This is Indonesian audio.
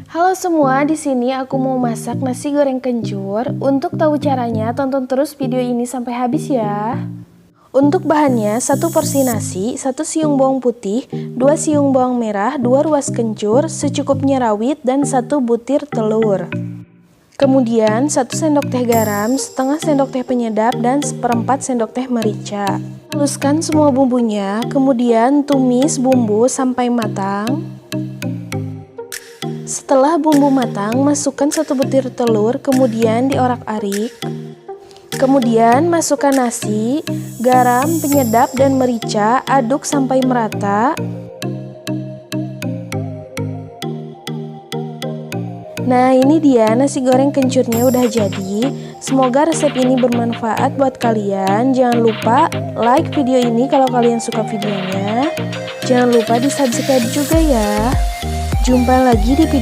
Halo semua, di sini aku mau masak nasi goreng kencur. Untuk tahu caranya, tonton terus video ini sampai habis ya. Untuk bahannya, 1 porsi nasi, 1 siung bawang putih, 2 siung bawang merah, 2 ruas kencur, secukupnya rawit, dan 1 butir telur. Kemudian 1 sendok teh garam, setengah sendok teh penyedap, dan seperempat sendok teh merica. Haluskan semua bumbunya, kemudian tumis bumbu sampai matang. Setelah bumbu matang, masukkan 1 butir telur, kemudian diorak-arik. Kemudian masukkan nasi, garam, penyedap, dan merica, aduk sampai merata. Nah, ini dia nasi goreng kencurnya udah jadi. Semoga resep ini bermanfaat buat kalian. Jangan lupa like video ini kalau kalian suka videonya. Jangan lupa di subscribe juga ya. Jumpa lagi di video